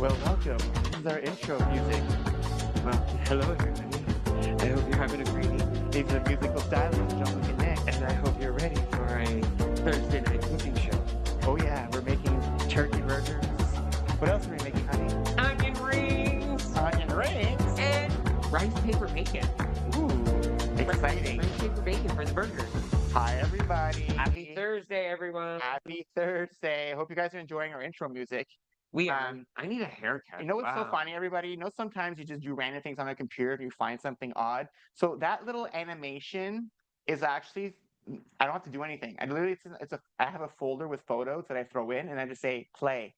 Well, welcome. This is our intro music. Well, hello everybody. I hope you're having a great evening. These are musical stylists, Jean-Luc and Nick, and I hope you're ready for a Thursday night cooking show. Oh yeah, we're making turkey burgers. What else are we making, honey? Onion rings Onion rings. and rice paper bacon. Ooh, exciting. Rice paper bacon for the burgers. Hi everybody. Happy Thursday, everyone. Happy Thursday. Hope you guys are enjoying our intro music. We are. I need a haircut. You know what's so Wow. funny, everybody? You know, sometimes you just do random things on a computer and you find something odd. So that little animation is actually, I don't have to do anything. I literally, I have a folder with photos that I throw in and I just say play.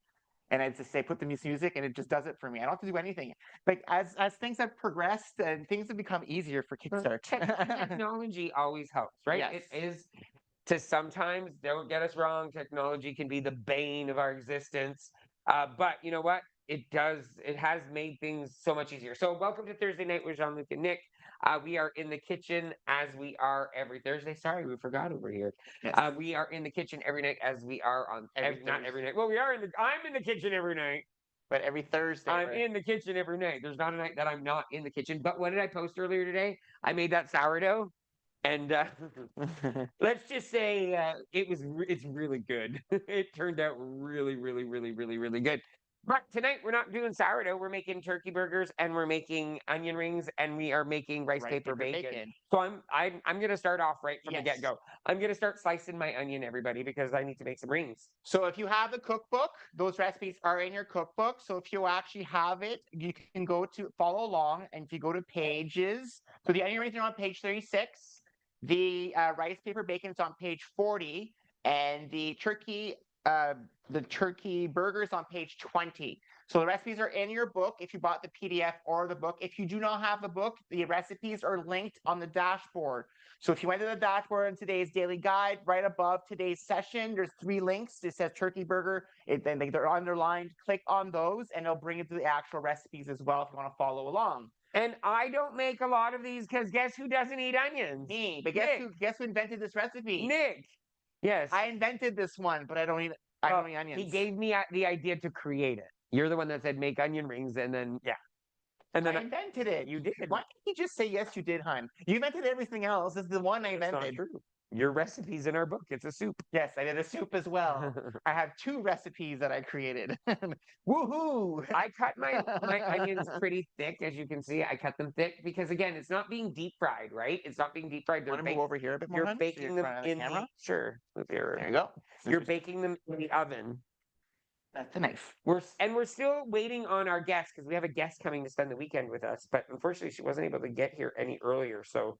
And I just say put the music and it just does it for me. I don't have to do anything. Like as things have progressed and things have become easier for Kickstart. Technology always helps, right? Yes. It is to sometimes, don't get us wrong, technology can be the bane of our existence. But you know what? It has made things so much easier. So, welcome to Thursday Night with Jean-Luc and Nick. We are in the kitchen as we are every Thursday. Sorry, we forgot over here. Yes. We are in the kitchen every night as we are on not every Thursday. night. Well, I'm in the kitchen every night. But every Thursday. I'm right? in the kitchen every night. There's not a night that I'm not in the kitchen. But what did I post earlier today? I made that sourdough. And let's just say it's really good. It turned out really, really, really, really, really good. But tonight we're not doing sourdough. We're making turkey burgers and we're making onion rings and we are making rice paper bacon. So I'm gonna start off right from the Yes. get-go. I'm gonna start slicing my onion, everybody, because I need to make some rings. So if you have the cookbook, those recipes are in your cookbook. So if you actually have it, you can go to follow along. And if you go to pages, so the onion rings are on page 36. The rice paper bacon is on page 40, and the turkey burgers on page 20. So the recipes are in your book if you bought the PDF or the book. If you do not have the book, the recipes are linked on the dashboard. So if you went to the dashboard in today's daily guide, right above today's session, there's 3 links. It says turkey burger. Then they're underlined. Click on those, and it'll bring you to the actual recipes as well if you want to follow along. And I don't make a lot of these because guess who doesn't eat onions? Me. But Nick. guess who invented this recipe? Nick. Yes. I invented this one, but I don't eat onions. He gave me the idea to create it. You're the one that said make onion rings, and then and then I invented it. You did. Why didn't you just say yes? You did, hon. You invented everything else. This is the one I That's not invented. true. Your recipe's in our book. It's a soup. Yes, I did a soup as well. I have 2 recipes that I created. Woohoo! I cut my onions pretty thick, as you can see. I cut them thick because again, it's not being deep fried, right? It's not being deep fried. Want to move over here a bit more? You're hon? So baking them in camera. the sure. There you go. You're baking them in the oven. That's the knife. We're still waiting on our guest because we have a guest coming to spend the weekend with us. But unfortunately, she wasn't able to get here any earlier. So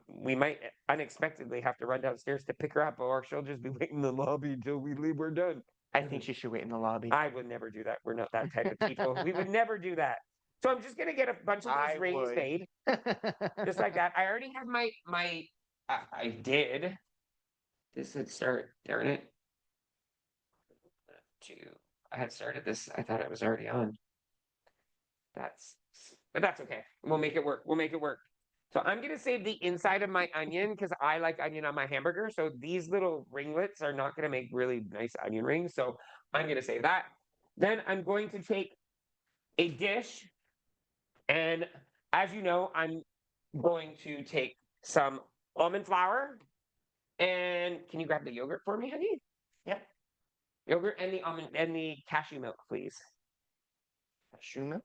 we might unexpectedly have to run downstairs to pick her up, or she'll just be waiting in the lobby until we leave. We're done. I think she should wait in the lobby. I would never do that. We're not that type of people. We would never do that. So I'm just gonna get a bunch of these rings made, just like that. I already have my. I did. This would start, darn it. I had started this. I thought it was already on. But that's okay. We'll make it work. We'll make it work. So I'm gonna save the inside of my onion because I like onion on my hamburger. So these little ringlets are not gonna make really nice onion rings. So I'm gonna save that. Then I'm going to take a dish, and as you know, I'm going to take some almond flour. And can you grab the yogurt for me, honey? Yep. Yogurt and the almond and the cashew milk, please. Cashew milk?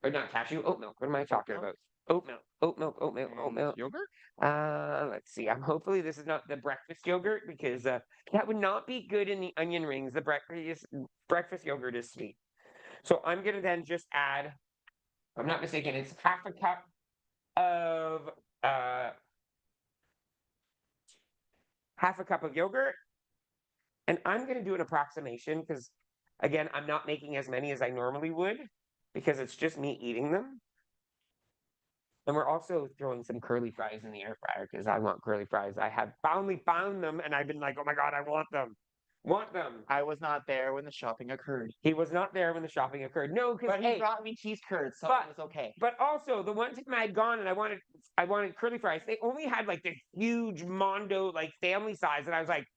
Or not cashew, oat milk. What am I talking about? Oat milk, oat milk, oat milk, oat milk. Yogurt? Let's see. Hopefully this is not the breakfast yogurt because that would not be good in the onion rings. The breakfast yogurt is sweet. So I'm gonna then just add, if I'm not mistaken, it's half a cup of yogurt. And I'm going to do an approximation because, again, I'm not making as many as I normally would because it's just me eating them. And we're also throwing some curly fries in the air fryer because I want curly fries. I have finally found them and I've been like, oh my God, I want them. Want them. I was not there when the shopping occurred. He was not there when the shopping occurred. No, because he brought me cheese curds, so it was okay. But also, the one time I had gone and I wanted curly fries, they only had like this huge Mondo, like family size. And I was like,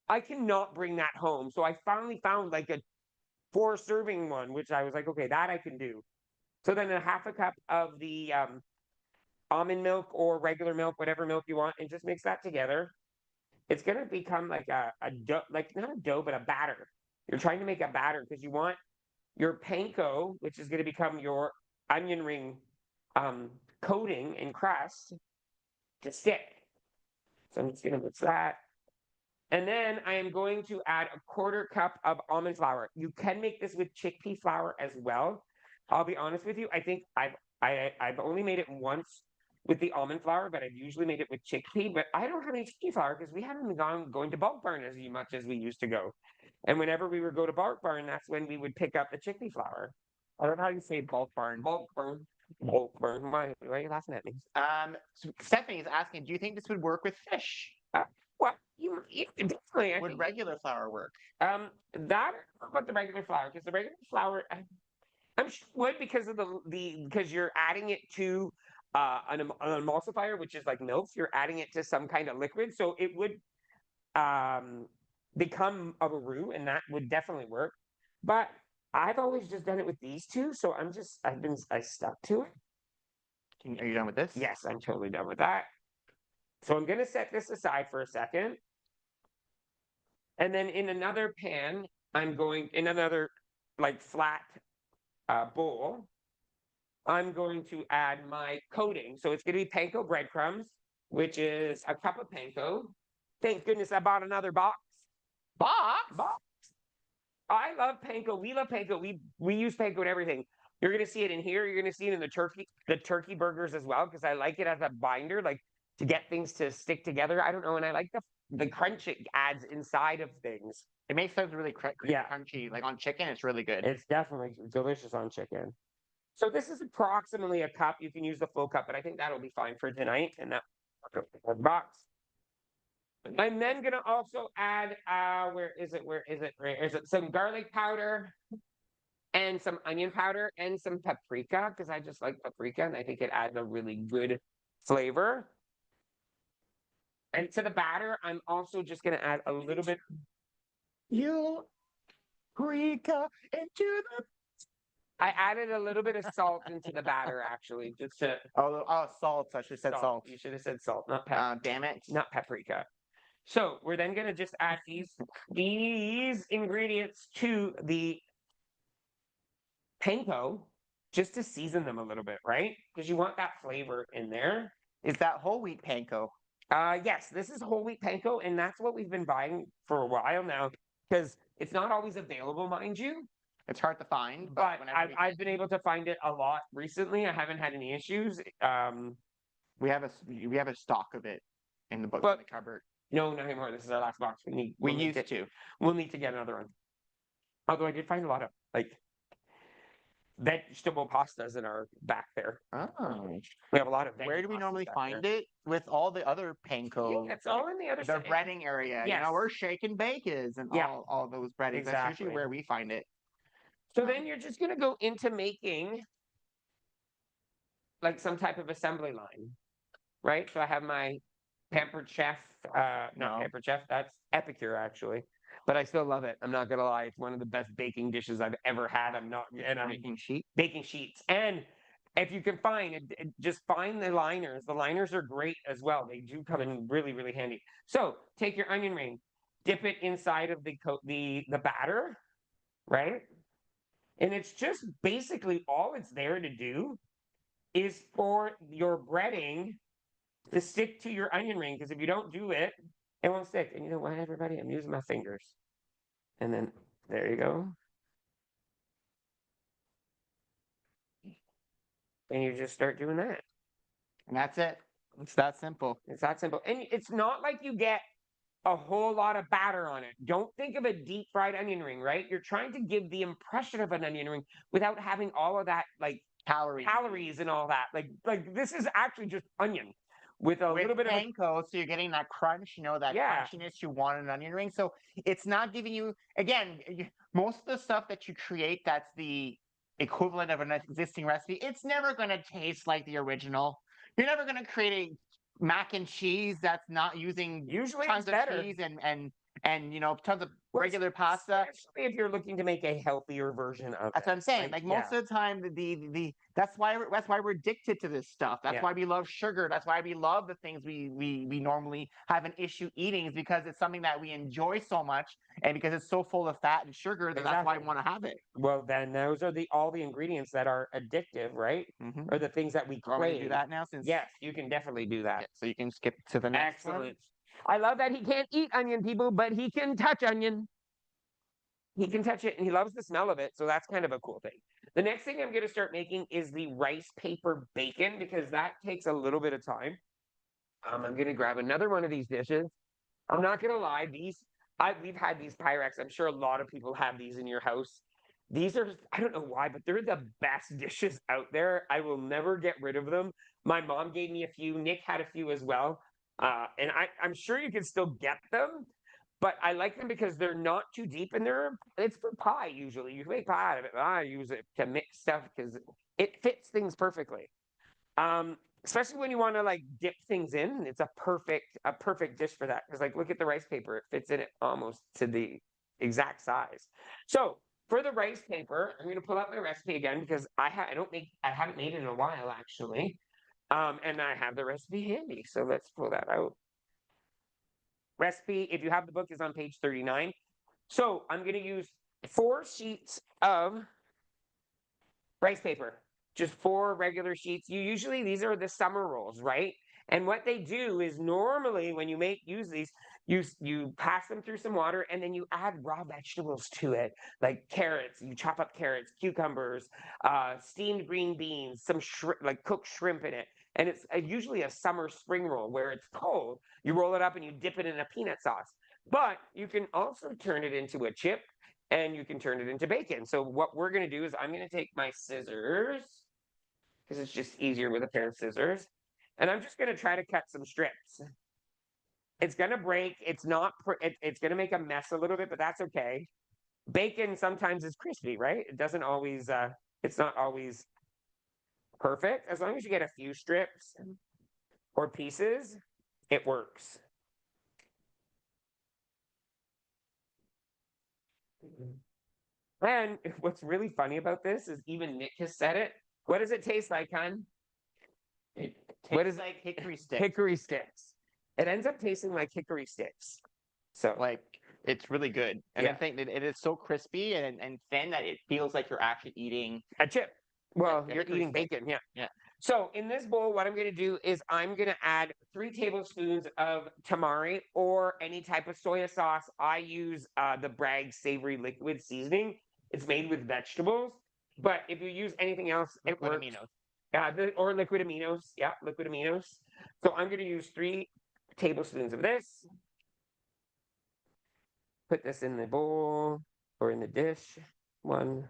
I cannot bring that home. So I finally found like a 4-serving one, which I was like, okay, that I can do. So then a half a cup of the almond milk or regular milk, whatever milk you want, and just mix that together. It's gonna become like a dough, like not a dough, but a batter. You're trying to make a batter because you want your panko, which is gonna become your onion ring um, coating and crust, to stick. So I'm just gonna mix that. And then I am going to add a 1/4 cup of almond flour. You can make this with chickpea flour as well. I'll be honest with you. I think I've only made it once with the almond flour, but I've usually made it with chickpea. But I don't have any chickpea flour because we haven't been going to Bulk Barn as much as we used to go. And whenever we would go to Bulk Barn, that's when we would pick up the chickpea flour. I don't know how you say Bulk Barn. Bulk Barn. Bulk Barn. Why are you laughing at me? So Stephanie's asking, do you think this would work with fish? Well, you definitely. Would regular flour work? That about the regular flour because the regular flour, I'm sure it would because of the because you're adding it to an emulsifier, which is like milk. You're adding it to some kind of liquid, so it would become a roux, and that would definitely work. But I've always just done it with these two, so I stuck to it. Are you done with this? Yes, I'm totally done with that. So I'm gonna set this aside for a second. And then in another pan, in another like flat bowl, I'm going to add my coating. So it's going to be panko breadcrumbs, which is a cup of panko. Thank goodness I bought another box. Box. I love panko. We love panko. We use panko in everything. You're going to see it in here. You're going to see it in the turkey burgers as well because I like it as a binder, like to get things to stick together. I don't know, and I like the crunch it adds inside of things. It makes things really crunchy. Like on chicken, it's really good. It's definitely delicious on chicken. So this is approximately a cup. You can use the full cup, but I think that'll be fine for tonight. And that box. I'm then gonna also add where is it? Some garlic powder and some onion powder and some paprika because I just like paprika and I think it adds a really good flavor. And to the batter, I'm also just gonna add a little bit. Paprika into the. I added a little bit of salt into the batter, actually, just to. Salt. I should have said salt. You should have said salt, not pepper. Damn it. Not paprika. So we're then going to just add these ingredients to the panko just to season them a little bit, right? Because you want that flavor in there. Is that whole wheat panko? Yes, this is whole wheat panko, and that's what we've been buying for a while now because it's not always available, mind you. It's hard to find, but I've been able to find it a lot recently. I haven't had any issues. We have a stock of it in the book in the cupboard. No, not anymore. This is our last box. We'll need to get another one. Although I did find a lot of like vegetable pastas in our back there. Oh, we have a lot of. Where do we normally find it? With all the other panko. Yeah, it's all in the other side. The breading area. Yes. Where Shake and Bake is, and all those breadings. Exactly. That's usually where we find it. So then you're just gonna go into making like some type of assembly line, right? So I have my Pampered Chef, Pampered Chef, that's Epicure actually, but I still love it. I'm not gonna lie, it's one of the best baking dishes I've ever had. I'm baking sheets, and if you can find it, just find the liners. The liners are great as well. They do come in really, really handy. So take your onion ring, dip it inside of the batter, right? And it's just basically all it's there to do is for your breading to stick to your onion ring. Because if you don't do it, it won't stick. And you know what, everybody? I'm using my fingers. And then there you go. And you just start doing that. And that's it. It's that simple. It's that simple. And it's not like you get a whole lot of batter on it. Don't think of a deep fried onion ring, right? You're trying to give the impression of an onion ring without having all of that like calories and all that. Like this is actually just onion with a little bit of panko, so you're getting that crunch, that crunchiness you want in an onion ring. So it's not giving you, again, most of the stuff that you create that's the equivalent of an existing recipe, it's never going to taste like the original. You're never going to create a mac and cheese that's not using usually tons of cheese and and tons of Well, regular pasta. especially if you're looking to make a healthier version of That's it. what I'm saying. Like most of the time, the that's why we're addicted to this stuff. That's Yeah. why we love sugar. That's why we love the things we normally have an issue eating, is because it's something that we enjoy so much, and because it's so full of fat and sugar, that's why we want to have it. Well, then those are all the ingredients that are addictive, right? Or the things that we Want me to crave. do that now? Since Yes, you can definitely do that. yeah, so you can skip to the next one. Excellent. I love that he can't eat onion, people, but he can touch onion. He can touch it and he loves the smell of it. So that's kind of a cool thing. The next thing I'm going to start making is the rice paper bacon, because that takes a little bit of time. I'm going to grab another one of these dishes. I'm not going to lie. We've had these Pyrex. I'm sure a lot of people have these in your house. These are, I don't know why, but they're the best dishes out there. I will never get rid of them. My mom gave me a few. Nick had a few as well. And I'm sure you can still get them, but I like them because they're not too deep, and it's for pie usually. You can make pie out of it. I use it to mix stuff because it fits things perfectly. Especially when you want to like dip things in, it's a perfect dish for that. Because like look at the rice paper, it fits in it almost to the exact size. So for the rice paper, I'm gonna pull out my recipe again because I haven't made it in a while actually. And I have the recipe handy. So let's pull that out. Recipe, if you have the book, is on page 39. So I'm going to use 4 sheets of rice paper, just 4 regular sheets. These are the summer rolls, right? And what they do is normally when you use these, you pass them through some water and then you add raw vegetables to it, like carrots. You chop up carrots, cucumbers, steamed green beans, some like cooked shrimp in it. And it's usually a summer spring roll where it's cold. You roll it up and you dip it in a peanut sauce. But you can also turn it into a chip and you can turn it into bacon. So what we're going to do is I'm going to take my scissors, because it's just easier with a pair of scissors. And I'm just going to try to cut some strips. It's going to break. It's going to make a mess a little bit, but that's okay. Bacon sometimes is crispy, right? It's not always perfect. As long as you get a few strips or pieces, it works. And what's really funny about this is even Nick has said it. What does it taste like, hon? It tastes like hickory sticks. Hickory sticks. It ends up tasting like hickory sticks. So like it's really good. And I think that it is so crispy and thin that it feels like you're actually eating a chip. Well, Yeah, you're hickory eating stick. bacon, yeah. Yeah. So in this bowl, what I'm going to do is I'm going to add 3 tablespoons of tamari or any type of soy sauce. I use the Bragg Savory Liquid Seasoning. It's made with vegetables, but if you use anything else, it works. Or liquid aminos. Yeah, liquid aminos. So I'm going to use 3 tablespoons of this. Put this in the bowl or in the dish. 1,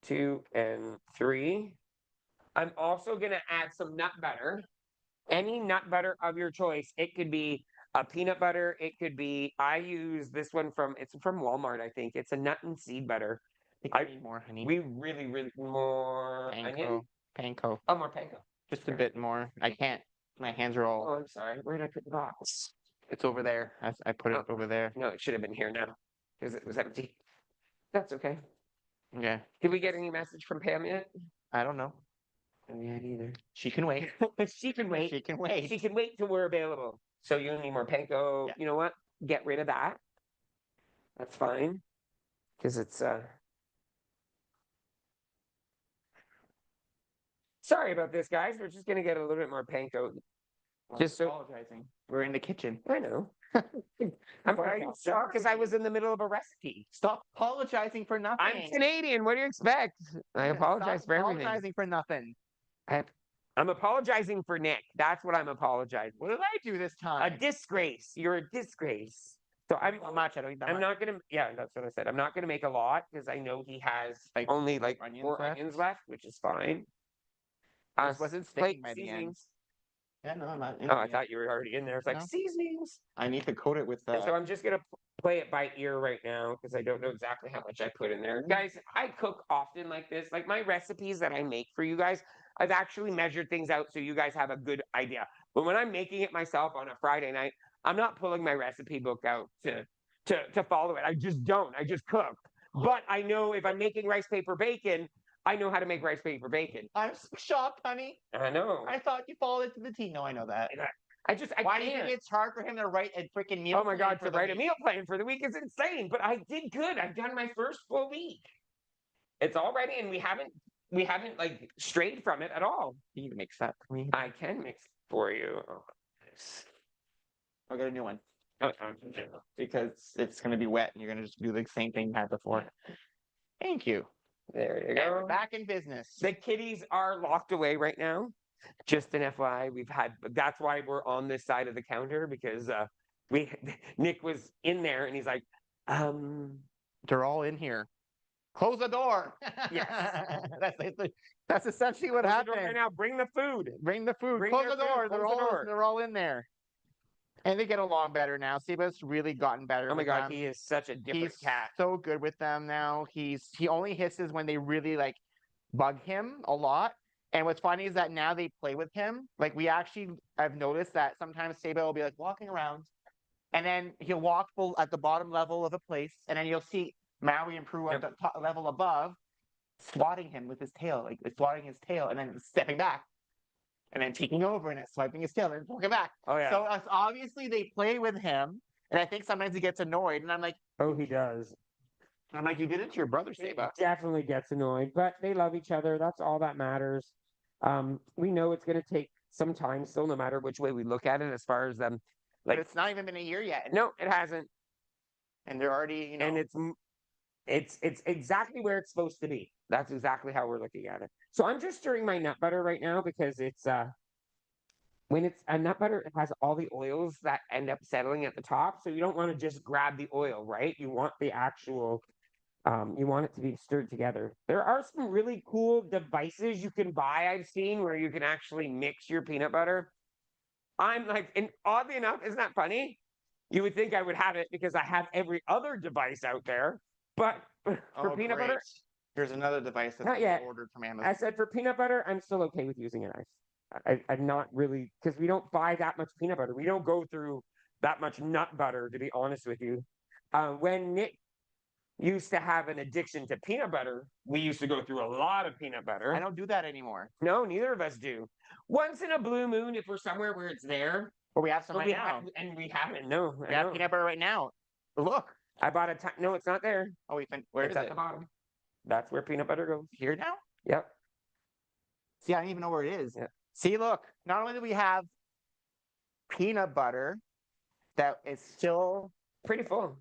2, and 3. I'm also going to add some nut butter. Any nut butter of your choice. It could be a peanut butter. It could be, I use this one it's from Walmart, I think. It's a nut and seed butter. I need more honey. We really more onion. Panko. Oh, more panko. Just a bit more. I can't. My hands are all. Oh, I'm sorry. Where did I put the box? It's over there. I put it over there. No, it should have been here now because it was empty. That's okay. Yeah. Did we get any message from Pam yet? I don't know. Not yet either. She can wait. She can wait. She can wait. She can wait till we're available. So you need more panko. Yeah. You know what? Get rid of that. That's fine. Because it's sorry about this, guys. We're just gonna get a little bit more panko. Just apologizing. We're in the kitchen. I know. I'm shocked because I was in the middle of a recipe. Stop apologizing for nothing. I'm Canadian. What do you expect? I apologize for everything. Apologizing for nothing. I'm apologizing for Nick. That's what I'm apologizing. What did I do this time? A disgrace. You're a disgrace. So I'm not much. I don't eat that I'm much. not gonna. Yeah, that's what I said. I'm not gonna make a lot because I know he has only like 4 onions left, which is fine. Wasn't sticking by the end. Yeah, no, I'm not. Oh, I thought you were already in there. It's like seasonings. I need to coat it with that. So I'm just gonna play it by ear right now because I don't know exactly how much I put in there. Guys, I cook often like this. Like my recipes that I make for you guys, I've actually measured things out so you guys have a good idea. But when I'm making it myself on a Friday night, I'm not pulling my recipe book out to follow it. I just don't. I just cook. But I know if I'm making rice paper bacon, I know how to make rice paper bacon. I'm so shocked, honey. I know. I thought you followed it to the T. No, I know that. I Why do you think can't. it's hard for him to write a freaking meal? Oh my plan God, for to the write a week? meal plan for the week is insane. But I did good. I've done my first full week. It's all ready, and we haven't like strayed from it at all. You need to mix that for me. I can mix for you. Oh, I'll get a new one oh, because it's going to be wet and you're going to just do the same thing you had before. Thank you. there you And go. we're back in business. The kitties are locked away right now. Just an FYI, that's why we're on this side of the counter because Nick was in there and he's like, They're all in here. Close the door. Yes. That's essentially what close the door happened. right now. Bring the food. Bring the food. Bring Close their the door. food. Close the door. They're all in there. And they get along better now. Seba's really gotten better. Oh my with God, them. he is such a different He's cat. so good with them now. He only hisses when they really like bug him a lot. And what's funny is that now they play with him. Like I've noticed that sometimes Seba will be like walking around, and then he'll walk at the bottom level of a place, and then you'll see Maui and Prue at the top level above, swatting him with his tail, like swatting his tail, and then stepping back, and then taking over and then swiping his tail and walking back. Oh yeah. So obviously they play with him, and I think sometimes he gets annoyed, and I'm like, he does. you did it to your brother, Seba. Definitely gets annoyed, but they love each other. That's all that matters. We know it's going to take some time still, no matter which way we look at it, as far as them. But it's not even been a year yet. No, it hasn't. And they're already, And it's exactly where it's supposed to be. That's exactly how we're looking at it. So I'm just stirring my nut butter right now because it's when it's a nut butter, it has all the oils that end up settling at the top. So you don't want to just grab the oil, right? You want the actual you want it to be stirred together. There are some really cool devices you can buy, I've seen, where you can actually mix your peanut butter. I'm like, and oddly enough, isn't that funny? You would think I would have it because I have every other device out there. But for peanut butter, here's another device that's not yet. Ordered from Amazon. I said for peanut butter, I'm still okay with using a knife. I'm not really, because we don't buy that much peanut butter. We don't go through that much nut butter, to be honest with you. When Nick used to have an addiction to peanut butter, we used to go through a lot of peanut butter. I don't do that anymore. No, neither of us do. Once in a blue moon, if we're somewhere where it's there. But we have some right now. And we haven't, no. We have peanut butter right now. Look. I bought no, it's not there. Oh, where it's is at it? the bottom. That's where peanut butter goes. Here now? Yep. See, I don't even know where it is. Yep. See, look. Not only do we have peanut butter that is still pretty full.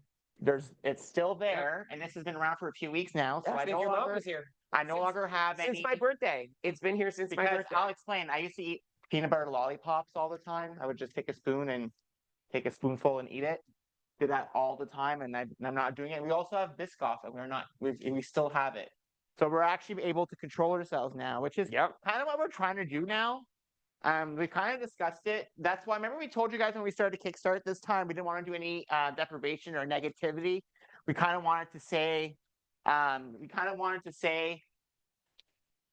It's still there, and this has been around for a few weeks now. So I no longer have any. Since my birthday. It's been here since my birthday. I'll explain. I used to eat peanut butter lollipops all the time. I would just take a spoon and take a spoonful and eat it. Do that all the time, and I'm not doing it. We also have Biscoff, and we still have it. So we're actually able to control ourselves now, which is kind of what we're trying to do now. We kind of discussed it. That's why, remember we told you guys when we started Kickstart this time, we didn't want to do any deprivation or negativity. We kind of wanted to say,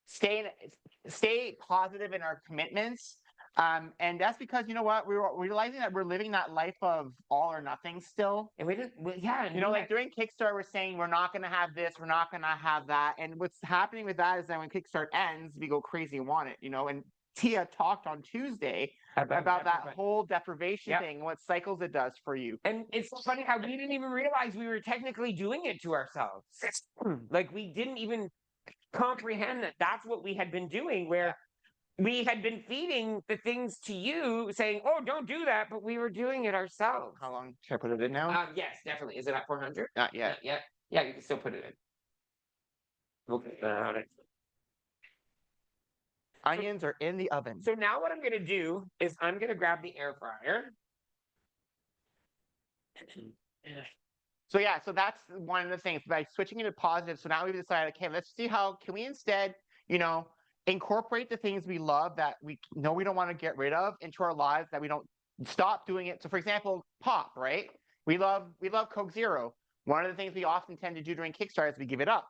stay positive in our commitments. And that's because, you know what, we're realizing that we're living that life of all or nothing still. And like during Kickstart, we're saying we're not going to have this, we're not going to have that. And what's happening with that is that when Kickstart ends, we go crazy and want it, and Tia talked on Tuesday about that whole deprivation thing, what cycles it does for you. And it's so funny how we didn't even realize we were technically doing it to ourselves. Like we didn't even comprehend that that's what we had been doing, where we had been feeding the things to you, saying, "Oh, don't do that," but we were doing it ourselves. How long should I put it in now? Yes, definitely. Is it at 400? Not yet. Yeah, you can still put it in. Okay. Onions are in the oven. So now what I'm going to do is I'm going to grab the air fryer. So that's one of the things by switching into positive. So now we've decided, okay, let's see how can we instead, incorporate the things we love that we know we don't want to get rid of into our lives, that we don't stop doing it. So for example, pop, right? We love Coke Zero. One of the things we often tend to do during Kickstart is we give it up.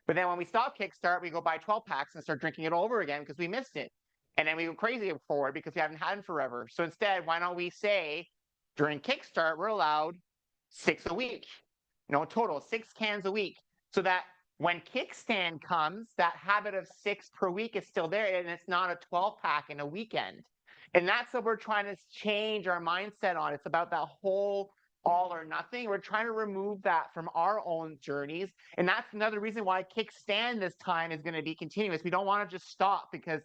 But then when we stop Kickstart, we go buy 12 packs and start drinking it all over again because we missed it. And then we go crazy for it because we haven't had it forever. So instead, why don't we say, During Kickstart, we're allowed 6 a week, total 6 cans a week. So that when Kickstand comes, that habit of 6 per week is still there, and it's not a 12-pack in a weekend. And that's what we're trying to change our mindset on. It's about that whole all or nothing. We're trying to remove that from our own journeys. And that's another reason why Kickstand this time is going to be continuous. We don't want to just stop because,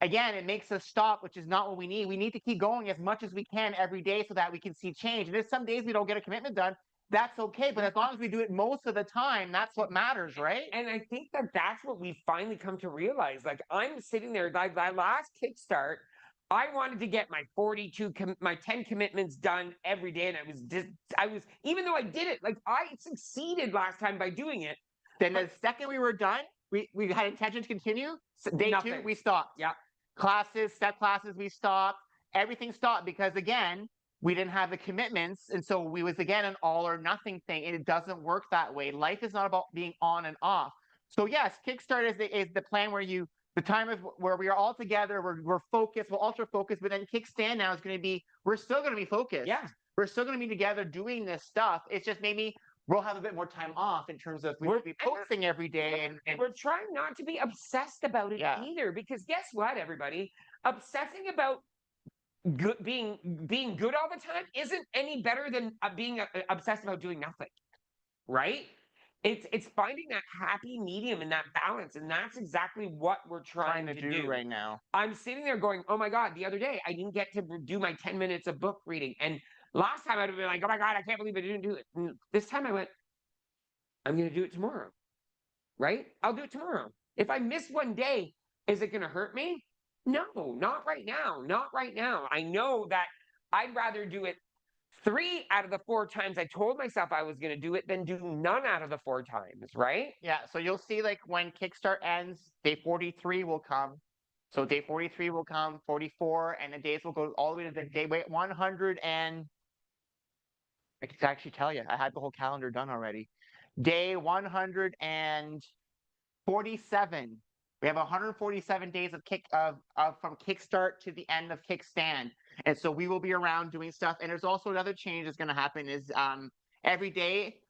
again, it makes us stop, which is not what we need. We need to keep going as much as we can every day so that we can see change. And if some days we don't get a commitment done, that's okay. But as long as we do it most of the time, that's what matters, right? And I think that that's what we finally come to realize. Like, I'm sitting there, like, my last Kickstart, I wanted to get my 10 commitments done every day. And I was, even though I did it, like, I succeeded last time by doing it. Then the second we were done, we had intention to continue. Day Nothing. 2, we stopped. Yeah. Classes, step classes, we stopped. Everything stopped because, again, we didn't have the commitments. And so we was, again, an all or nothing thing. And it doesn't work that way. Life is not about being on and off. So yes, Kickstart is the plan where the time of where we are all together, we're focused, we're ultra focused, but then Kickstand now is going to be, we're still going to be focused. Yeah. We're still going to be together doing this stuff. It's just maybe we'll have a bit more time off in terms of we'll be posting every day. And we're trying not to be obsessed about it either, because guess what, everybody? Obsessing about being good all the time isn't any better than being obsessed about doing nothing, right? It's finding that happy medium and that balance, and that's exactly what we're trying to do right now. I'm sitting there going, oh my God, the other day I didn't get to do my 10 minutes of book reading, and last time I'd have been like, oh my God, I can't believe I didn't do it. And this time I went, I'm going to do it tomorrow, right? I'll do it tomorrow. If I miss one day, is it going to hurt me? No, not right now. Not right now. I know that I'd rather do it 3 out of the 4 times I told myself I was going to do it than do none out of the 4 times, right? Yeah. So you'll see, like, when Kickstart ends, day 43 will come. So day 43 will come, 44, and the days will go all the way to the day 100. And I can actually tell you, I had the whole calendar done already. Day 147. We have 147 days of from Kickstart to the end of Kickstand. And so we will be around doing stuff. And there's also another change that's going to happen is every day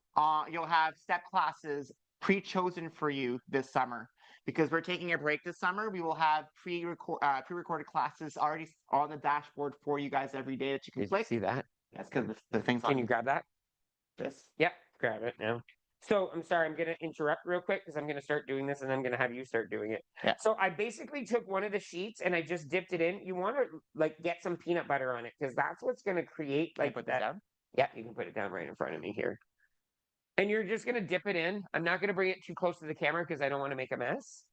you'll have step classes pre-chosen for you this summer. Because we're taking a break this summer, we will have pre-recorded classes already on the dashboard for you guys every day that you can Did click. you see that? That's because the thing's on. Can you grab that? This? Yep, grab it now. So I'm sorry, I'm going to interrupt real quick because I'm going to start doing this and I'm going to have you start doing it. Yeah. So I basically took one of the sheets and I just dipped it in. You want to like get some peanut butter on it because that's what's going to create like put that down? Yeah, you can put it down right in front of me here. And you're just going to dip it in. I'm not going to bring it too close to the camera because I don't want to make a mess.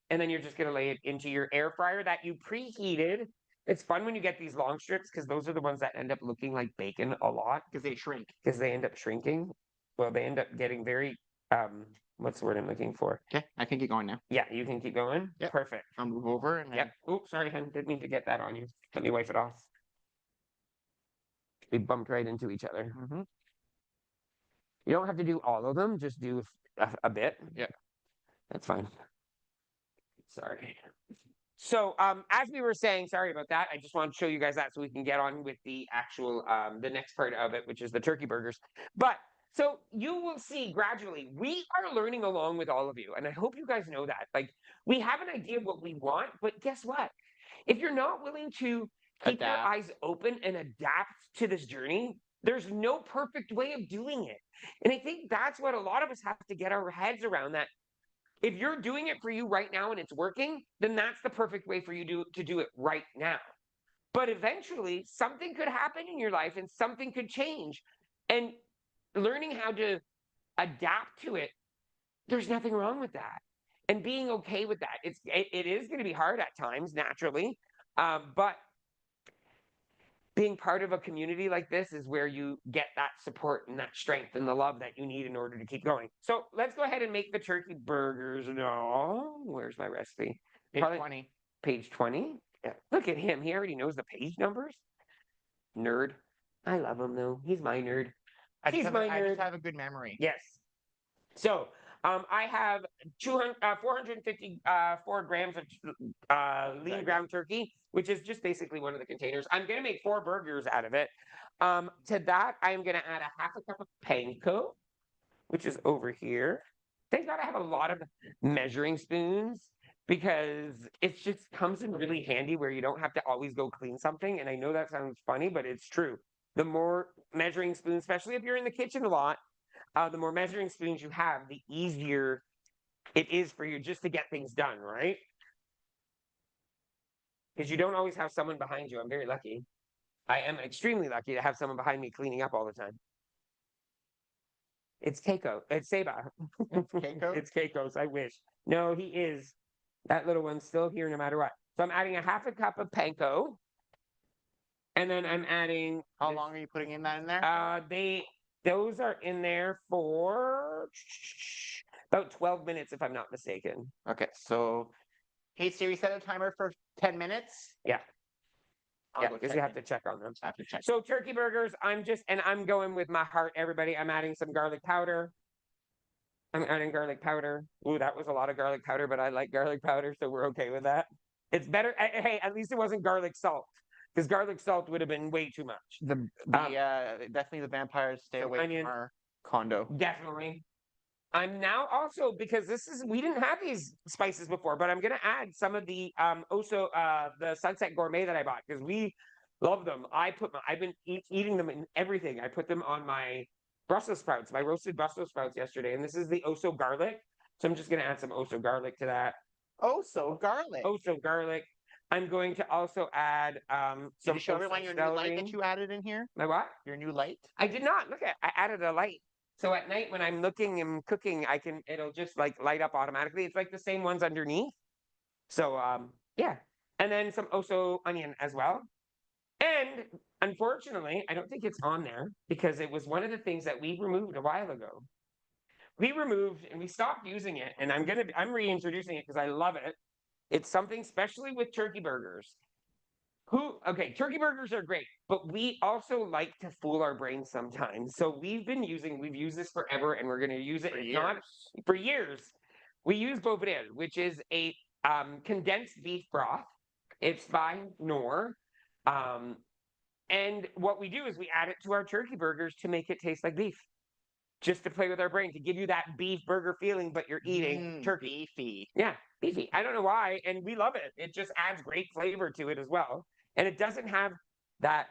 And then you're just going to lay it into your air fryer that you preheated. It's fun when you get these long strips because those are the ones that end up looking like bacon a lot because they shrink. Because they end up shrinking. Well, they end up getting very, what's the word I'm looking for? Okay, I can keep going now. Yeah, you can keep going. Yep. Perfect. I'll move over and then... Yep. Oops, sorry, I didn't mean to get that on you. Let me wipe it off. We bumped right into each other. Mm-hmm. You don't have to do all of them. Just do a bit. Yeah. That's fine. Sorry. So, as we were saying, sorry about that. I just want to show you guys that so we can get on with the actual, the next part of it, which is the turkey burgers. But, so you will see gradually, we are learning along with all of you. And I hope you guys know that. Like, we have an idea of what we want, but guess what? If you're not willing to keep your eyes open and adapt to this journey, there's no perfect way of doing it. And I think that's what a lot of us have to get our heads around, that if you're doing it for you right now and it's working, then that's the perfect way for you to do it right now. But eventually, something could happen in your life and something could change. And learning how to adapt to it, there's nothing wrong with that. And being okay with that. It is going to be hard at times, naturally. But being part of a community like this is where you get that support and that strength and the love that you need in order to keep going. So let's go ahead and make the turkey burgers. No, where's my recipe? Page 20. Page 20? Yeah. Look at him. He already knows the page numbers. Nerd. I love him, though. He's my nerd. I just have a good memory. Yes. So I have 454 grams of lean ground turkey, which is just basically one of the containers. I'm going to make 4 burgers out of it. To that, I'm going to add a half a cup of panko, which is over here. Thank God I have a lot of measuring spoons because it just comes in really handy where you don't have to always go clean something. And I know that sounds funny, but it's true. The more measuring spoons, especially if you're in the kitchen a lot, the more measuring spoons you have, the easier it is for you just to get things done, right? Because you don't always have someone behind you. I'm very lucky. I am extremely lucky to have someone behind me cleaning up all the time. It's Keiko. It's Seba. It's Keiko? It's Keiko's. I wish. No, he is. That little one's still here no matter what. So I'm adding a half a cup of panko. And then I'm adding. How long are you putting in that in there? Those are in there for about 12 minutes, if I'm not mistaken. Okay, so hey Siri, set a timer for 10 minutes. Yeah. Yeah, Because you have to check on them. I have to check. So turkey burgers, I'm going with my heart, everybody. I'm adding some garlic powder. I'm adding garlic powder. Ooh, that was a lot of garlic powder, but I like garlic powder, so we're okay with that. It's better. Hey, at least it wasn't garlic salt, because garlic salt would have been way too much. Definitely the vampires stay away from our condo. Definitely. I'm now also, because we didn't have these spices before, but I'm gonna add some of the the Sunset Gourmet that I bought because we love them. I've been eating them in everything. I put them on my Brussels sprouts, my roasted Brussels sprouts yesterday, and this is the Oso garlic. So I'm just gonna add some Oso garlic to that. Oso garlic. Oso garlic. I'm going to also add some. Did you show everyone your new light that you added in here? My what? Your new light? I did not. I added a light. So at night when I'm looking and cooking, it'll just like light up automatically. It's like the same ones underneath. So yeah. And then some Oso onion as well. And unfortunately, I don't think it's on there because it was one of the things that we removed a while ago. We removed and we stopped using it. And I'm reintroducing it because I love it. It's something especially with turkey burgers. Turkey burgers are great, but we also like to fool our brains sometimes. So we've used this forever and we're going to use it for years. We use Beauvais, which is a condensed beef broth. It's by Knorr. And what we do is we add it to our turkey burgers to make it taste like beef. Just to play with our brain, to give you that beef burger feeling, but you're eating turkey. Beefy. Yeah, beefy. I don't know why, and we love it. It just adds great flavor to it as well. And it doesn't have that.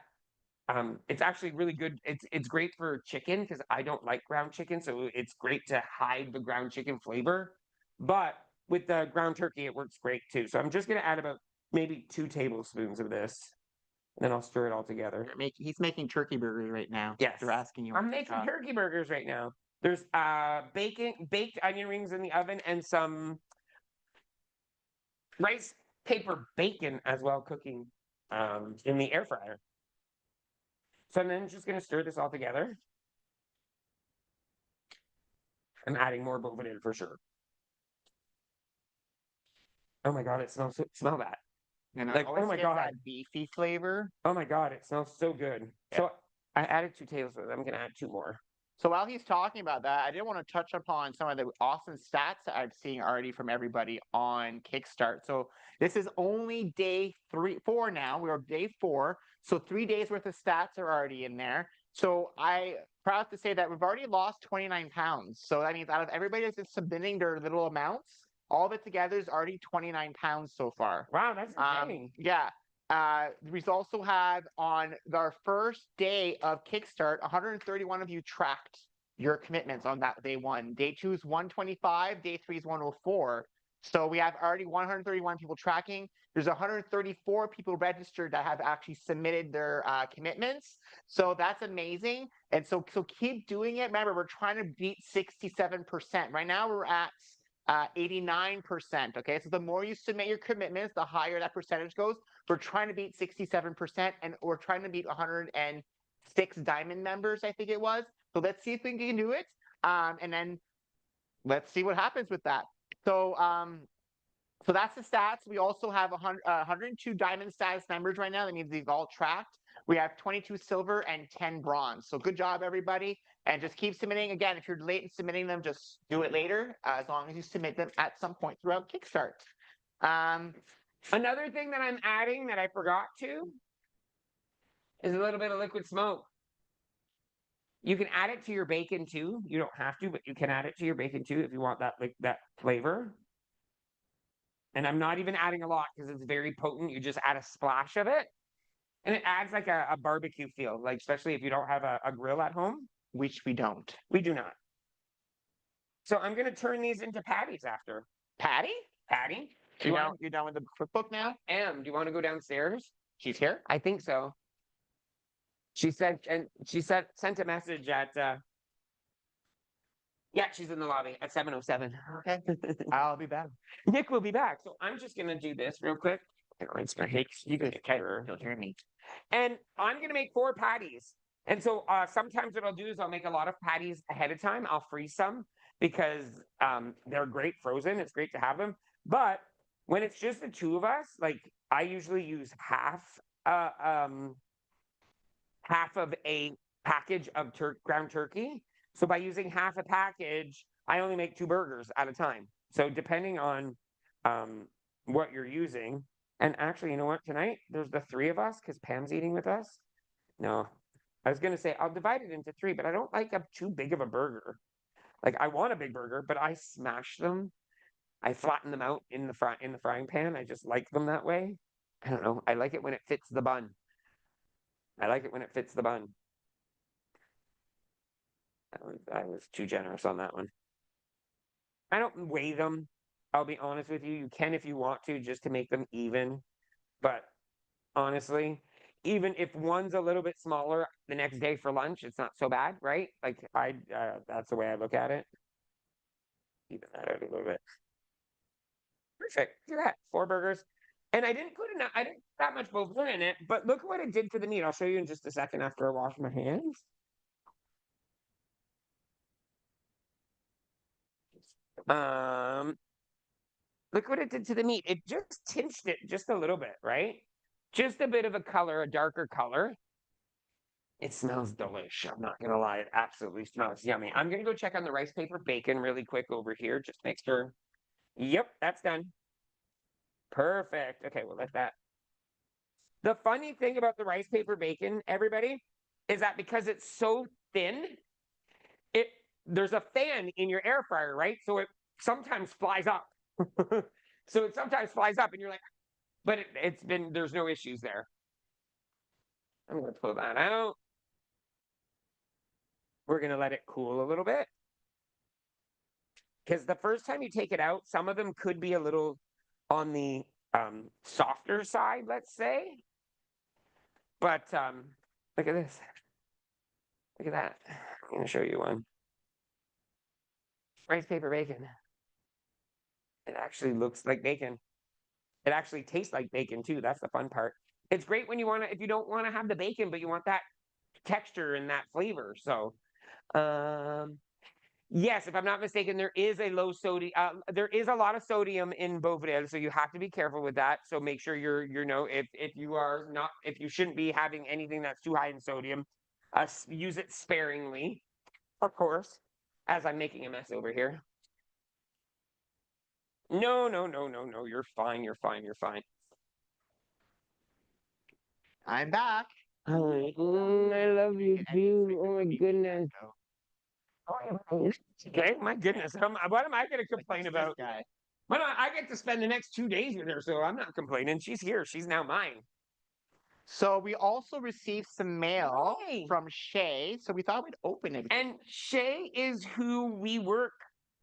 It's actually really good. It's great for chicken because I don't like ground chicken, so it's great to hide the ground chicken flavor. But with the ground turkey, it works great too. So I'm just gonna add about maybe 2 tablespoons of this, and then I'll stir it all together. He's making turkey burgers right now. Yes, they're asking you. I'm making turkey burgers right now. There's baked onion rings in the oven, and some rice paper bacon as well cooking in the air fryer. So I'm then just going to stir this all together. I'm adding more Beauvais for sure. Oh my God, it smells smell that. And like, oh my God, that beefy flavor. Oh my God, it smells so good. Yeah. So I added 2 tablespoons. I'm going to add 2 more. So while he's talking about that, I did want to touch upon some of the awesome stats that I'm seeing already from everybody on Kickstart. So this is only day 4 now. We're day 4. So 3 days worth of stats are already in there. So I'm proud to say that we've already lost 29 pounds. So that means out of everybody that's been submitting their little amounts, all of it together is already 29 pounds so far. Wow, that's insane. Yeah. We also have on our first day of Kickstart, 131 of you tracked your commitments on that day 1. Day 2 is 125. Day 3 is 104. So we have already 131 people tracking. There's 134 people registered that have actually submitted their commitments. So that's amazing. And so keep doing it. Remember, we're trying to beat 67%. Right now we're at 89%. Okay, so the more you submit your commitments, the higher that percentage goes. We're trying to beat 67%, and we're trying to beat 106 diamond members, I think it was. So let's see if we can do it, and then let's see what happens with that. So so that's the stats. We also have 102 diamond status members right now. That means they've all tracked. We have 22 silver and 10 bronze. So good job, everybody. And just keep submitting. Again, if you're late in submitting them, just do it later, as long as you submit them at some point throughout Kickstart. Another thing that I'm adding that I forgot to is a little bit of liquid smoke. You can add it to your bacon too. You don't have to, but you can add it to your bacon too if you want that that flavor. And I'm not even adding a lot because it's very potent. You just add a splash of it. And it adds like a barbecue feel, like especially if you don't have a grill at home. Which we don't. We do not. So I'm going to turn these into patties after. Patty? Patty? You're done with the cookbook now? Do you want to go downstairs? She's here? I think so. She sent a message at yeah, she's in the lobby at 7:07. Okay. I'll be back. Nick will be back. So I'm just gonna do this real quick. It's gonna take you guys You'll hear me. And I'm gonna make 4 patties. And so sometimes what I'll do is I'll make a lot of patties ahead of time. I'll freeze some because they're great frozen. It's great to have them. But when it's just the two of us, like I usually use half of a package of ground turkey. So by using half a package, I only make 2 burgers at a time. So depending on what you're using, and actually, you know what? Tonight there's the 3 of us because Pam's eating with us. No, I was gonna say I'll divide it into 3, but I don't like too big of a burger. Like I want a big burger, but I smash them. I flatten them out in the frying pan. I just like them that way. I don't know. I like it when it fits the bun. I like it when it fits the bun. I was too generous on that one. I don't weigh them. I'll be honest with you. You can if you want to, just to make them even. But honestly, even if one's a little bit smaller the next day for lunch, it's not so bad, right? Like that's the way I look at it. Even that out a little bit. Perfect. Look at that. 4 burgers. And I didn't put that much bouillon in it, but look what it did to the meat. I'll show you in just a second after I wash my hands. Look what it did to the meat. It just tinged it just a little bit, right? Just a bit of a color, a darker color. It smells delicious. I'm not gonna lie, it absolutely smells yummy. I'm gonna go check on the rice paper bacon really quick over here. Just make sure. Yep, that's done. Perfect. Okay, we'll let that. The funny thing about the rice paper bacon, everybody, is that because it's so thin, there's a fan in your air fryer, right? So it sometimes flies up. So it sometimes flies up and you're like, but there's no issues there. I'm going to pull that out. We're going to let it cool a little bit. Because the first time you take it out, some of them could be a little on the softer side, let's say. But look at this. Look at that. I'm going to show you one. Rice paper bacon. It actually looks like bacon. It actually tastes like bacon too. That's the fun part. It's great when if you don't want to have the bacon, but you want that texture and that flavor. So, yes, if I'm not mistaken, there is a low sodium. There is a lot of sodium in Bovril, so you have to be careful with that. So make sure if you shouldn't be having anything that's too high in sodium, use it sparingly, of course. As I'm making a mess over here. No. You're fine. You're fine. You're fine. I'm back. I love you too. Oh my goodness. Okay, my goodness. What am I going to complain about? But I get to spend the next 2 days with her, so I'm not complaining. She's here. She's now mine. So we also received some mail from Shay, so we thought we'd open it. And Shay is who we work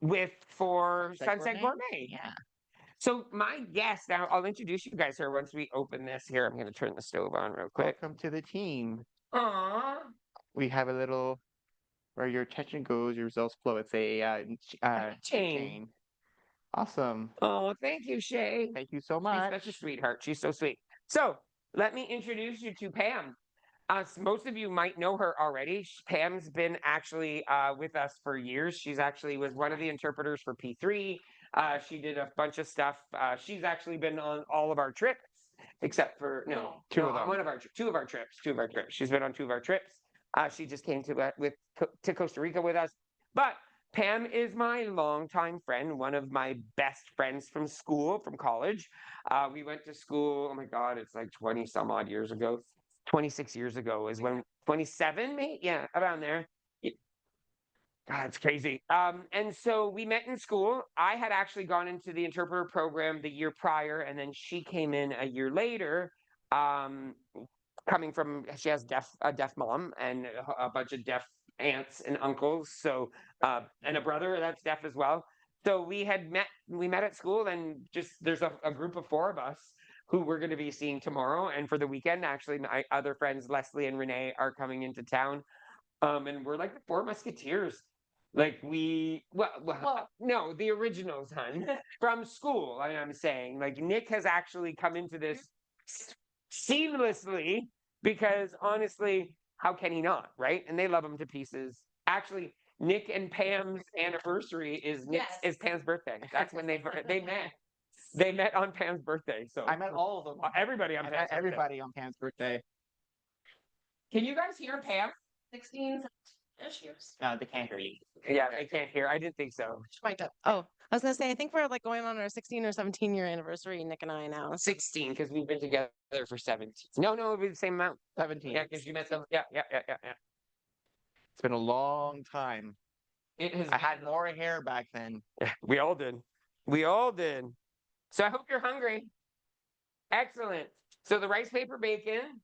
with for Sunset Gourmet. Yeah. So my guest, now I'll introduce you guys here once we open this here. I'm going to turn the stove on real quick. Welcome to the team. Aww. We have a little, where your attention goes, your results flow. It's a chain. Awesome. Oh, thank you, Shay. Thank you so much. She's such a sweetheart. She's so sweet. So let me introduce you to Pam. Most of you might know her already. Pam's been actually with us for years. She's actually was one of the interpreters for P3. She did a bunch of stuff. She's actually been on all of our trips. except for no, Two no, of on them. one of our two of our trips. She's been on two of our trips. She just came to Costa Rica with us. But Pam is my longtime friend, one of my best friends from school, from college. We went to school. Oh my God, it's like 20 some odd years ago. 26 years ago is when 27, maybe, yeah, around there. God, it's crazy. And so we met in school. I had actually gone into the interpreter program the year prior, and then she came in a year later. Coming from, she has a deaf mom and a bunch of deaf aunts and uncles. So and a brother that's deaf as well. So we met at school, and just there's a group of four of us who we're going to be seeing tomorrow and for the weekend. Actually, my other friends Leslie and Renee are coming into town. And we're like the Four Musketeers. Like no, the originals, hun, from school. I'm saying, like Nick has actually come into this seamlessly because honestly, how can he not, right? And they love him to pieces. Actually, Nick and Pam's anniversary is Pam's birthday. That's when they met. They met on Pam's birthday. So I met all of them. Everybody on I Pam's met birthday. everybody on Pam's birthday. Can you guys hear Pam? 16 issues. They can't hear you. Yeah, I can't hear. I didn't think so. Oh, I was gonna say, I think we're like going on our 16 or 17 year anniversary, Nick and I now. 16 because we've been together for 17. No, it'll be the same amount. 17. Yeah, because you met them. Yeah. It's been a long time. It has. I had more hair back then. We all did. We all did. So I hope you're hungry. Excellent. So the rice paper bacon.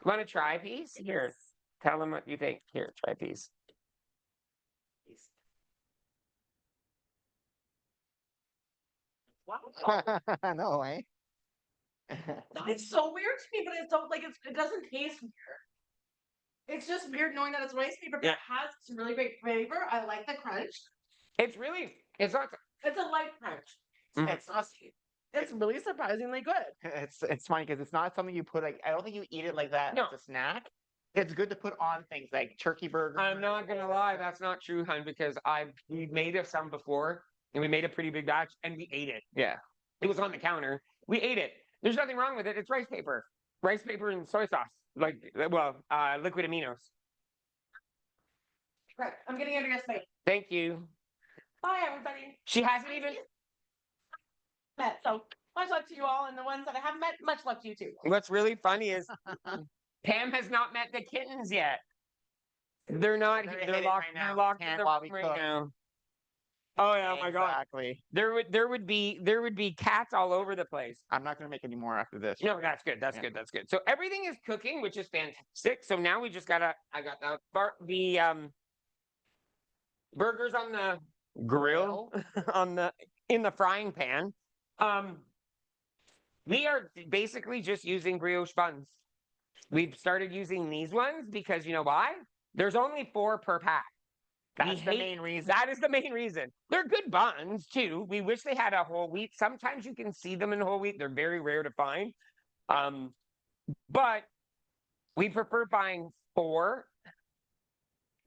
Want to try a piece? Here. Tell them what you think. Here, try a piece. Wow. No, eh? It's so weird to me, but it's so like it doesn't taste weird. It's just weird knowing that it's rice paper, but it has some really great flavor. I like the crunch. It's not. It's a light crunch. It's not. It's really surprisingly good. It's funny because it's not something you put like. I don't think you eat it like that No. as a snack. It's good to put on things like turkey burgers. I'm not gonna lie, that's not true, hun, because we made some before and we made a pretty big batch and we ate it. Yeah. It was on the counter. We ate it. There's nothing wrong with it. It's rice paper. Rice paper and soy sauce. Liquid aminos. Right. I'm getting into your space. Thank you. Bye, everybody. She hasn't even Met. So much luck to you all, and the ones that I haven't met, much luck to you too. What's really funny is Pam has not met the kittens yet. They're not. They're locked. They're locked in the room right now. Oh yeah, my God. Exactly. There would be cats all over the place. I'm not gonna make any more after this. No, that's good. That's good. That's good. So everything is cooking, which is fantastic. So now we just I got the burgers on the grill in the frying pan. We are basically just using brioche buns. We've started using these ones because you know why? There's only 4 per pack. That's the main reason. That is the main reason. They're good buns too. We wish they had a whole wheat. Sometimes you can see them in whole wheat. They're very rare to find. But we prefer buying 4.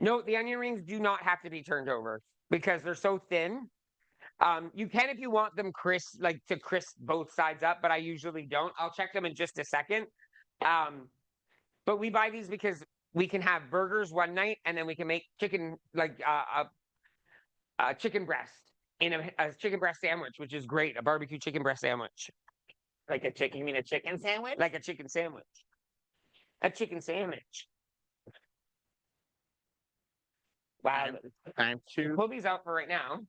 No, the onion rings do not have to be turned over because they're so thin. You can if you want them crisp, like to crisp both sides up, but I usually don't. I'll check them in just a second. But we buy these because we can have burgers one night and then we can make chicken, like a chicken breast in a chicken breast sandwich, which is great. A barbecue chicken breast sandwich. Like a chicken? You mean a chicken sandwich? Like a chicken sandwich. A chicken sandwich. Wow. Time to Pull these out for right now.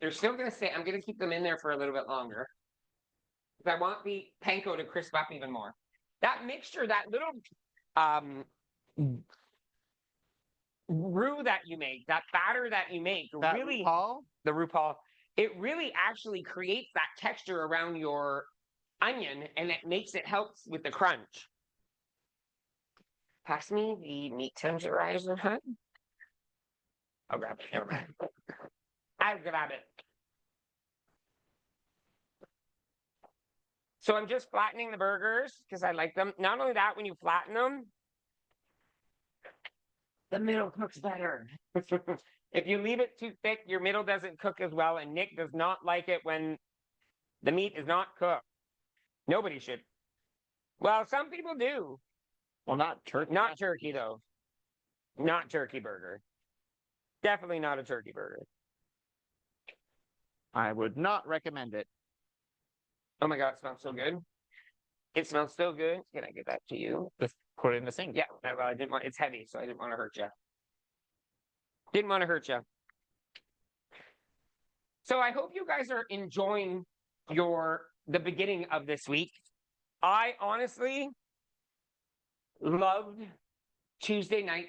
They're still going to stay. I'm going to keep them in there for a little bit longer. Because I want the panko to crisp up even more. That mixture, that little roux that you make, that batter that you make, that really, RuPaul? the RuPaul, it really actually creates that texture around your onion and it helps with the crunch. Pass me the meat tenderizer, huh? I'll grab it. Never mind. I'll grab it. So I'm just flattening the burgers because I like them. Not only that, when you flatten them, the middle cooks better. If you leave it too thick, your middle doesn't cook as well. And Nick does not like it when the meat is not cooked. Nobody should. Well, some people do. Well, not turkey. Not turkey, though. Not turkey burger. Definitely not a turkey burger. I would not recommend it. Oh my God, it smells so good. It smells so good. Can I get that to you? Just put it in the sink. Yeah, well, I didn't want. It's heavy, so I didn't want to hurt you. Didn't want to hurt you. So I hope you guys are enjoying the beginning of this week. I honestly loved Tuesday night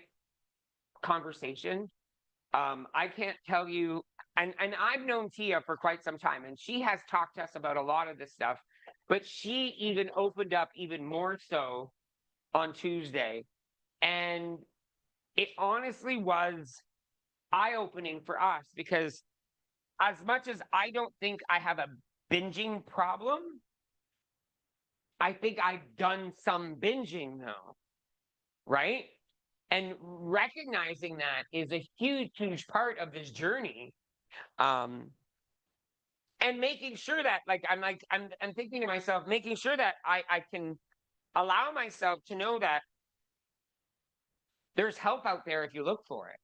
conversation. I can't tell you, and I've known Tia for quite some time, and she has talked to us about a lot of this stuff, but she even opened up even more so on Tuesday. And it honestly was eye-opening for us because as much as I don't think I have a binging problem, I think I've done some binging though, right? And recognizing that is a huge, huge part of this journey. And making sure that I'm thinking to myself, making sure that I can allow myself to know that there's help out there if you look for it,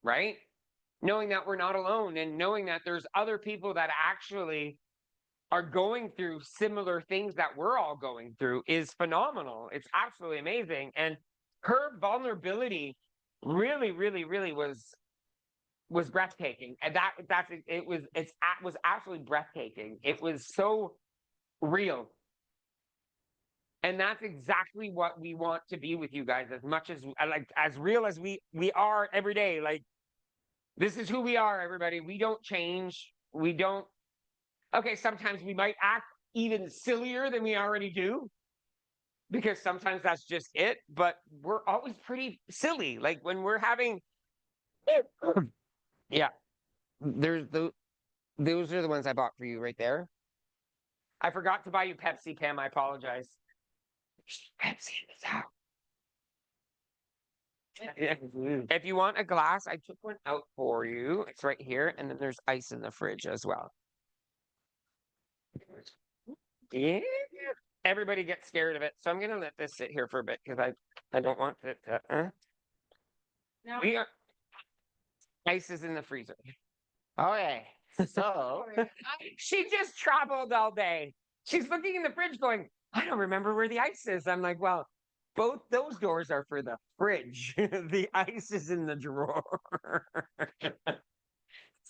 right? Knowing that we're not alone and knowing that there's other people that actually are going through similar things that we're all going through is phenomenal. It's absolutely amazing. And her vulnerability really, really, really was breathtaking. And it was absolutely breathtaking. It was so real. And that's exactly what we want to be with you guys, as much as as real as we are every day. Like, this is who we are, everybody. We don't change. We don't. Okay, sometimes we might act even sillier than we already do, because sometimes that's just it. But we're always pretty silly. Like when we're having, yeah. Those are the ones I bought for you right there. I forgot to buy you Pepsi, Pam. I apologize. Pepsi in this house. If you want a glass, I took one out for you. It's right here, and then there's ice in the fridge as well. Yeah. Everybody gets scared of it, so I'm gonna let this sit here for a bit because I don't want it to. Now, Ice is in the freezer. Okay. So She just traveled all day. She's looking in the fridge, going, "I don't remember where the ice is." I'm like, "Well, both those doors are for the fridge. The ice is in the drawer."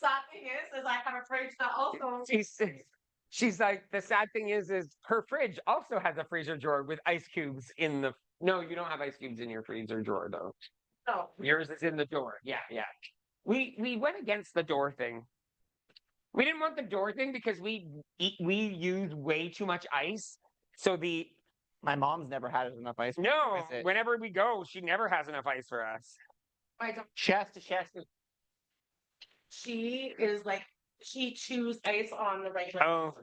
sad thing is I have a fridge that also. She's like, the sad thing is her fridge also has a freezer drawer with ice cubes in the. No, you don't have ice cubes in your freezer drawer though. No. Yours is in the door. Yeah, yeah. We went against the door thing. We didn't want the door thing because we use way too much ice. So my mom's never had enough ice. no, whenever we go, she never has enough ice for us. I don't. Chest to chest. She is like, she chews ice on the regular. Oh.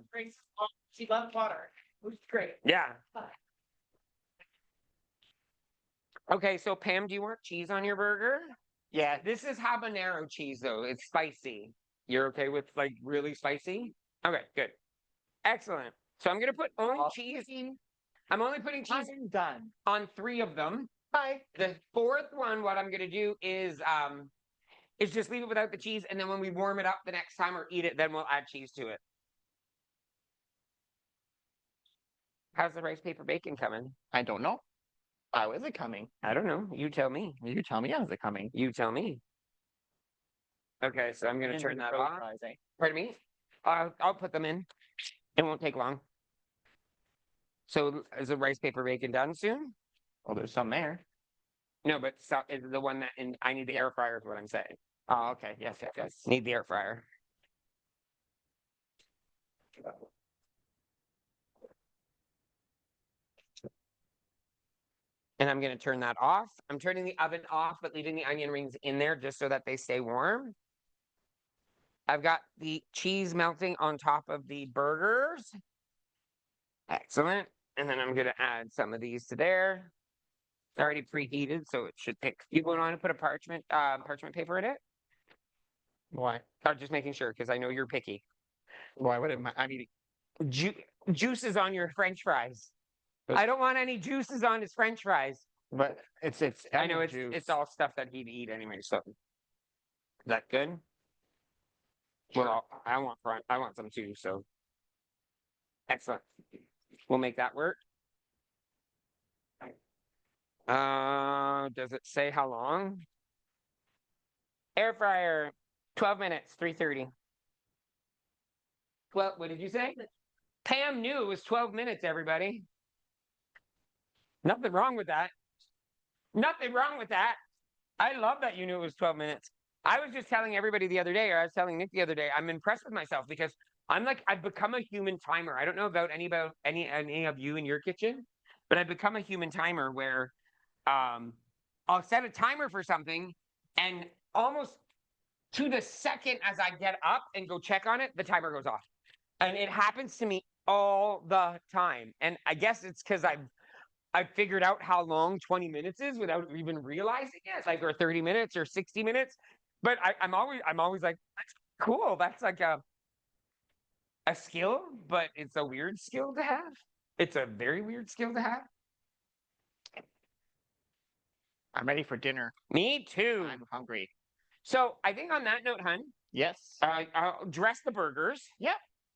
She loves water, which is great. Yeah. Okay, so Pam, do you want cheese on your burger? Yeah, this is habanero cheese though. It's spicy. You're okay with like really spicy? Okay, good. Excellent. So I'm gonna put only cheese in. I'm only putting cheese done on 3 of them. Bye. The 4th one, what I'm gonna do is just leave it without the cheese, and then when we warm it up the next time or eat it, then we'll add cheese to it. How's the rice paper bacon coming? I don't know. How is it coming? I don't know. You tell me. You tell me, how's it coming? You tell me. Okay, so I'm gonna turn that off. Pardon me? I'll put them in. It won't take long. So is the rice paper bacon done soon? Well, there's some there. No, but is the one that I need the air fryer is what I'm saying. Oh, okay. Yes, yes, yes. Need the air fryer. And I'm going to turn that off. I'm turning the oven off, but leaving the onion rings in there just so that they stay warm. I've got the cheese melting on top of the burgers. Excellent. And then I'm going to add some of these to there. It's already preheated, so it should take. You want to put a parchment paper in it? Why? I'm just making sure because I know you're picky. Why would it? I'm eating Juices on your French fries. I don't want any juices on his French fries. But it's I know onion it's juice. it's all stuff that he'd eat anyway. So is that good? Well, I want some too. So excellent. We'll make that work. Does it say how long? Air fryer, 12 minutes, 330. Well, what did you say? Pam knew it was 12 minutes, everybody. Nothing wrong with that. Nothing wrong with that. I love that you knew it was 12 minutes. I was just telling everybody the other day, or I was telling Nick the other day, I'm impressed with myself because I've become a human timer. I don't know about any of you in your kitchen, but I've become a human timer where I'll set a timer for something and almost to the second as I get up and go check on it, the timer goes off. And it happens to me all the time. And I guess it's because I've figured out how long 20 minutes is without even realizing it, like, or 30 minutes or 60 minutes. But I'm always like, that's cool. That's like a skill, but it's a weird skill to have. It's a very weird skill to have. I'm ready for dinner. Me too. I'm hungry. So I think on that note, hun, Yes. I'll dress the burgers. Yeah.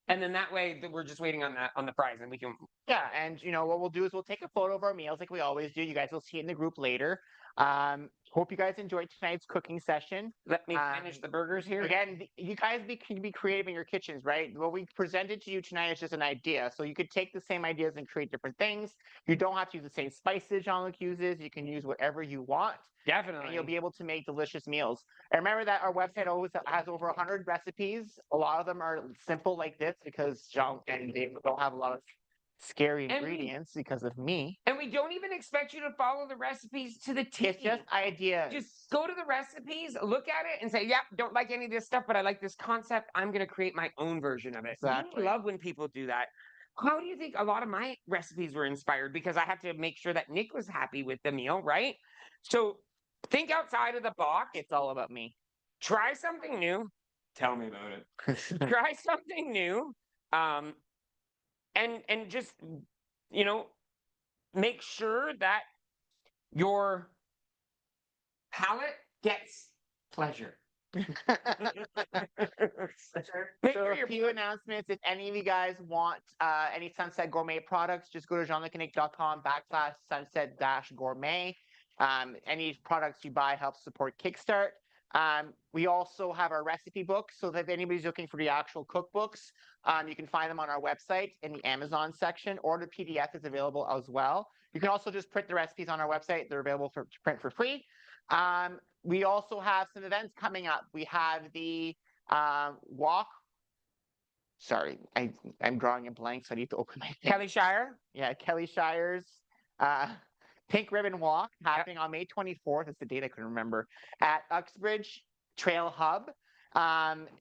And then that way we're just waiting on the fries and we can. Yeah, and what we'll do is we'll take a photo of our meals like we always do. You guys will see it in the group later. Hope you guys enjoyed tonight's cooking session. Let me finish the burgers here. Again, you guys can be creative in your kitchens, right? What we presented to you tonight is just an idea. So you could take the same ideas and create different things. You don't have to use the same spices Jean-Luc uses. You can use whatever you want. Definitely. And you'll be able to make delicious meals. And remember that our website always has over 100 recipes. A lot of them are simple like this because Jean and Dave don't have a lot of scary ingredients because of me. And we don't even expect you to follow the recipes to the T. It's just ideas. Just go to the recipes, look at it, and say, "Yep, don't like any of this stuff, but I like this concept. I'm going to create my own version of it." Exactly. I love when people do that. How do you think a lot of my recipes were inspired? Because I have to make sure that Nick was happy with the meal, right? So think outside of the box. It's all about me. Try something new. Tell me about it. Try something new. And just, make sure that your palate gets pleasure. So a few announcements. If any of you guys want any Sunset Gourmet products, just go to jeanlucandnick.com/sunset-gourmet. Any products you buy helps support Kickstart. We also have our recipe books, so that if anybody's looking for the actual cookbooks, you can find them on our website in the Amazon section, or the PDF is available as well. You can also just print the recipes on our website. They're available to print for free. We also have some events coming up. We have the walk. Sorry, I'm drawing a blank, so I need to open my thing. Kelly Shire? Yeah, Kelly Shire's Pink Ribbon Walk happening on May 24th. It's the date I couldn't remember at Uxbridge Trail Hub.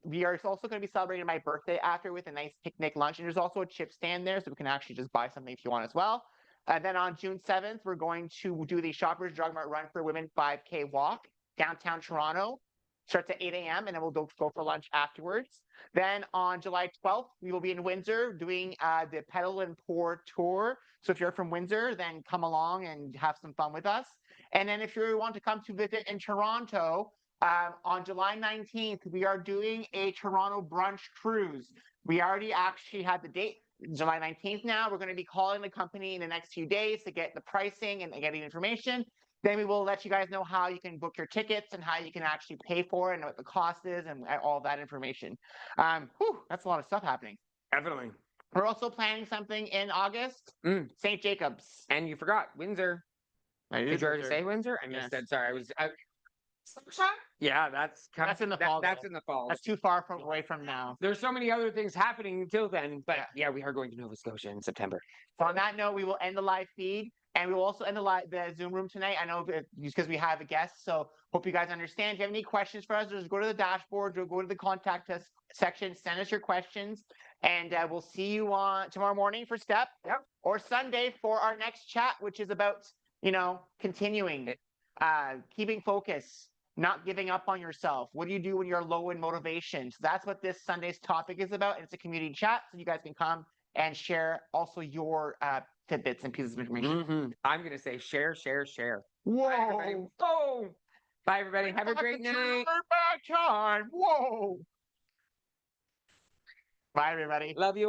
We are also going to be celebrating my birthday after with a nice picnic lunch. And there's also a chip stand there, so we can actually just buy something if you want as well. And then on June 7th, we're going to do the Shoppers Drug Mart Run for Women 5K walk downtown Toronto. Starts at 8 a.m. and then we'll go for lunch afterwards. Then on July 12th, we will be in Windsor doing the Pedal and Pour Tour. So if you're from Windsor, then come along and have some fun with us. And then if you want to come to visit in Toronto, on July 19th, we are doing a Toronto brunch cruise. We already actually had the date, July 19th now. We're going to be calling the company in the next few days to get the pricing and getting information. Then we will let you guys know how you can book your tickets and how you can actually pay for it and what the cost is and all that information. That's a lot of stuff happening. Definitely. We're also planning something in August. St. Jacobs. And you forgot Windsor. Did you already say Windsor? I missed it. Sorry, Yeah, that's in the fall. That's in the fall. That's too far away from now. There's so many other things happening until then, but yeah, we are going to Nova Scotia in September. So on that note, we will end the live feed. And we will also end the Zoom room tonight. I know because we have a guest, so hope you guys understand. If you have any questions for us, just go to the dashboard, or go to the contact us section, send us your questions, and we'll see you on tomorrow morning for Step, or Sunday for our next chat, which is about continuing, keeping focus, not giving up on yourself. What do you do when you're low in motivation? So that's what this Sunday's topic is about. It's a community chat, so you guys can come and share also your tidbits and pieces of information. I'm gonna say share, share, share. Whoa! Bye, everybody. Oh, bye, everybody. Have a great night. Back time. Whoa! Bye, everybody. Love you.